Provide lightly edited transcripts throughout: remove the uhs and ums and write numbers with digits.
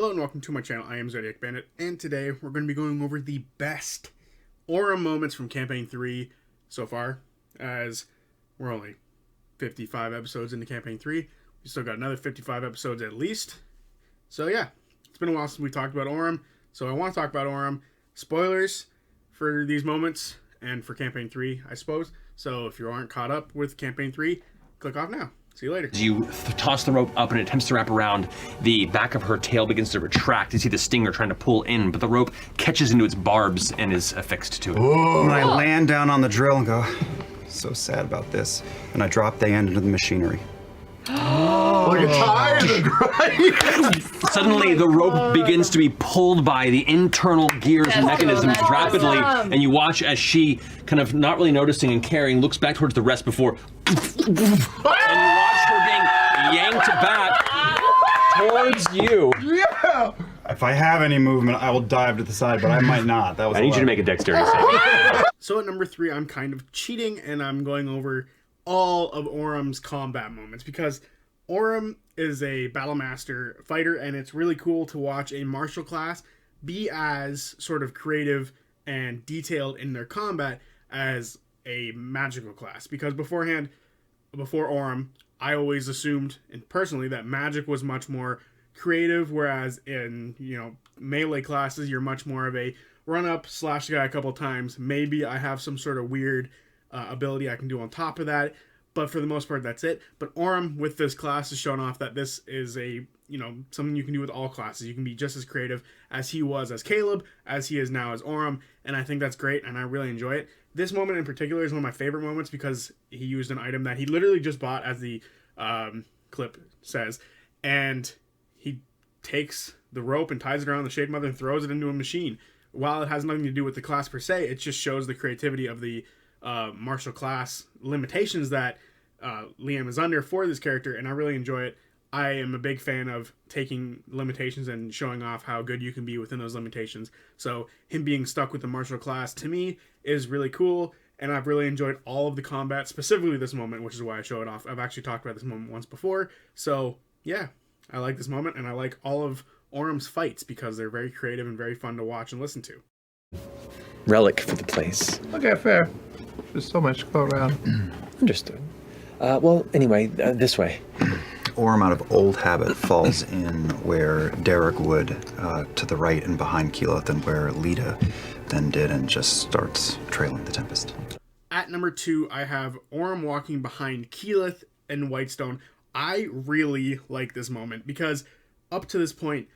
Hello and welcome to my channel. I am Zodiac Bandit, and today we're going to be going over the best Orym moments from Campaign 3 so far, as we're only 55 episodes into Campaign 3. We still got another 55 episodes at least. So yeah, it's been a while since we talked about Orym, so I want to talk about Orym. Spoilers for these moments and for Campaign 3, I suppose. So if you aren't caught up with Campaign 3, click off now. See you later. You toss the rope up and it attempts to wrap around. The back of her tail begins to retract. You see the stinger trying to pull in, but the rope catches into its barbs and is affixed to it. And I land down on the drill and go, so sad about this. And I drop the end into the machinery. Like a tire to grind. Suddenly, the rope begins to be pulled by the internal gears and mechanisms rapidly, and you watch as she, kind of not really noticing and caring, looks back towards the rest before, and you watch her being yanked back towards you. Yeah. If I have any movement, I will dive to the side, but I might not. That was I need you to make a dexterity save. So at number 3, I'm kind of cheating, and I'm going over all of Orym's combat moments, because Orym is a Battlemaster fighter, and it's really cool to watch a martial class be as sort of creative and detailed in their combat as a magical class. Because before Orym, I always assumed, and personally, that magic was much more creative, whereas in, melee classes, you're much more of a run up, slash the guy a couple times. Maybe I have some sort of weird ability I can do on top of that, but for the most part, that's it. But Orym, with this class, is showing off that this is a, something you can do with all classes. You can be just as creative as he was as Caleb, as he is now as Orym, and I think that's great, and I really enjoy it. This moment in particular is one of my favorite moments because he used an item that he literally just bought, as the clip says, and he takes the rope and ties it around the Shade Mother and throws it into a machine. While it has nothing to do with the class per se, it just shows the creativity of the martial class limitations that Liam is under for this character, and I really enjoy it. I am a big fan of taking limitations and showing off how good you can be within those limitations. So him being stuck with the martial class, to me, is really cool, and I've really enjoyed all of the combat, specifically this moment, which is why I show it off. I've actually talked about this moment once before, so yeah, I like this moment, and I like all of Orym's fights because they're very creative and very fun to watch and listen to. Relic for the place. Okay, fair. There's so much to go around. Understood. Well, anyway, this way. Orym, out of old habit, falls in where Derek would, to the right and behind Keyleth, and where Lita then did, and just starts trailing the Tempest. At number 2, I have Orym walking behind Keyleth and Whitestone. I really like this moment because up to this point,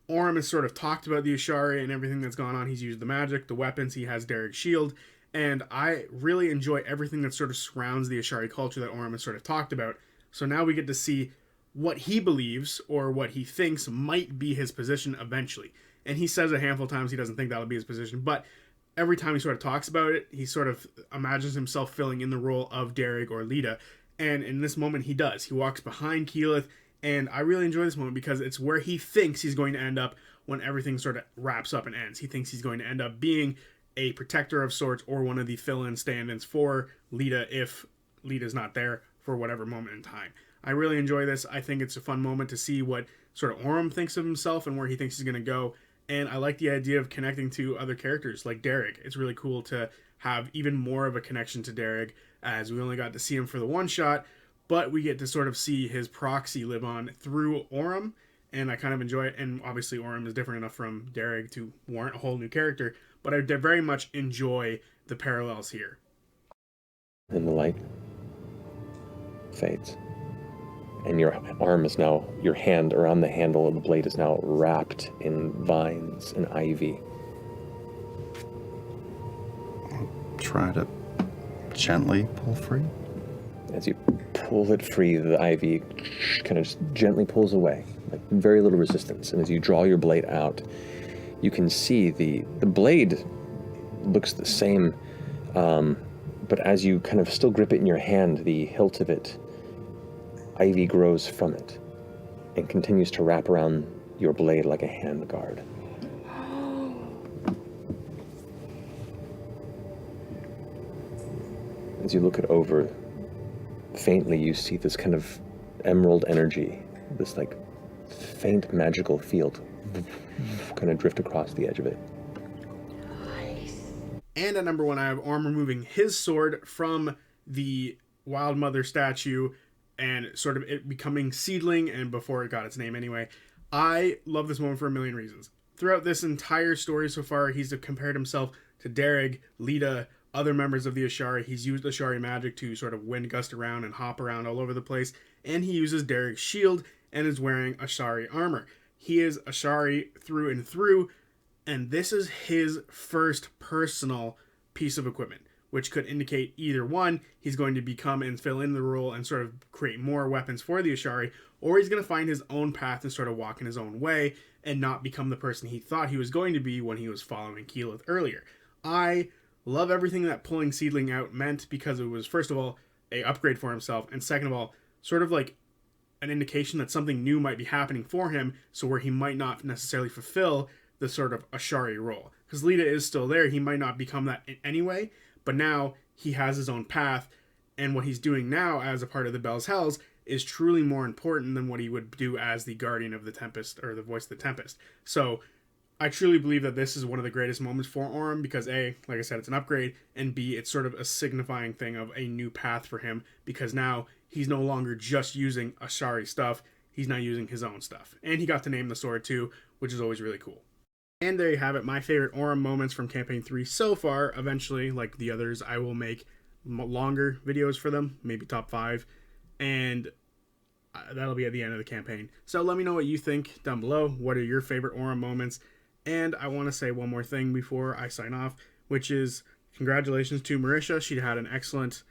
Orym has sort of talked about the Ashari and everything that's gone on. He's used the magic, the weapons, he has Derek's shield, and I really enjoy everything that sort of surrounds the Ashari culture that Orym has sort of talked about. So now we get to see what he believes or what he thinks might be his position eventually. And he says a handful of times he doesn't think that'll be his position, but every time he sort of talks about it, he sort of imagines himself filling in the role of Derek or Lita. And in this moment, he does. He walks behind Keyleth, and I really enjoy this moment because it's where he thinks he's going to end up when everything sort of wraps up and ends. He thinks he's going to end up being a protector of sorts or one of the fill-in stand-ins for Lita if Lita's not there for whatever moment in time. I really enjoy this. I think it's a fun moment to see what sort of Orym thinks of himself and where he thinks he's going to go. And I like the idea of connecting to other characters like Derek. It's really cool to have even more of a connection to Derek, as we only got to see him for the one shot, but we get to sort of see his proxy live on through Orym, and I kind of enjoy it. And obviously Orym is different enough from Derek to warrant a whole new character, but I very much enjoy the parallels here. And the light fades. And your arm is now, your hand around the handle of the blade is now wrapped in vines and ivy. Try to gently pull free. As you pull it free, the ivy kind of just gently pulls away, like very little resistance. And as you draw your blade out, you can see the blade looks the same, but as you kind of still grip it in your hand, the hilt of it, ivy grows from it and continues to wrap around your blade like a hand guard. As you look it over, faintly you see this kind of emerald energy, this like faint magical field kind of drift across the edge of it. And at number 1, I have Orym removing his sword from the Wild Mother statue and sort of it becoming Seedling, and before it got its name anyway. I love this moment for a million reasons. Throughout this entire story so far, he's compared himself to Derek, Lita, other members of the Ashari. He's used Ashari magic to sort of wind gust around and hop around all over the place, and he uses Derek's shield and is wearing Ashari armor. He is Ashari through and through, and this is his first personal piece of equipment, which could indicate either one, he's going to become and fill in the role and sort of create more weapons for the Ashari, or he's going to find his own path and sort of walk in his own way and not become the person he thought he was going to be when he was following Keyleth earlier. I love everything that pulling Seedling out meant, because it was, first of all, a upgrade for himself, and second of all, sort of like an indication that something new might be happening for him, so where he might not necessarily fulfill the sort of Ashari role. Because Lita is still there, he might not become that anyway, but now he has his own path, and what he's doing now as a part of the Bell's Hells is truly more important than what he would do as the Guardian of the Tempest, or the Voice of the Tempest. So I truly believe that this is one of the greatest moments for Orym, because A, like I said, it's an upgrade, and B, it's sort of a signifying thing of a new path for him, because now he's no longer just using Ashari stuff, he's now using his own stuff. And he got to name the sword too, which is always really cool. And there you have it, my favorite Orym moments from Campaign 3 so far. Eventually, like the others, I will make longer videos for them, maybe top 5, and that'll be at the end of the campaign. So let me know what you think down below. What are your favorite Orym moments? And I want to say one more thing before I sign off, which is congratulations to Marisha. She had an excellent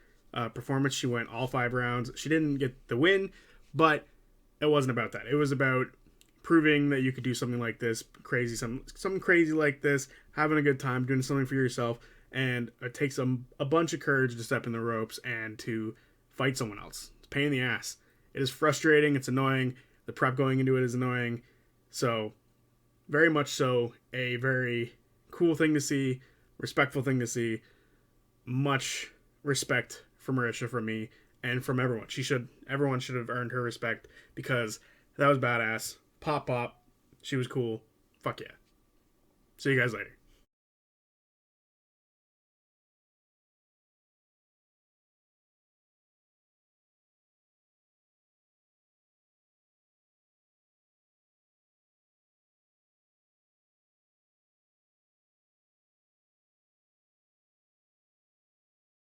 performance. She went all 5 rounds. She didn't get the win, but it wasn't about that. It was about proving that you could do something like this, crazy, something crazy like this, having a good time, doing something for yourself, and it takes a bunch of courage to step in the ropes and to fight someone else. It's a pain in the ass. It is frustrating. It's annoying. The prep going into it is annoying. So, very much so, a very cool thing to see, respectful thing to see. Much respect for Marisha from me and from everyone. Everyone should have earned her respect, because that was badass. Pop. She was cool. Fuck yeah. See you guys later.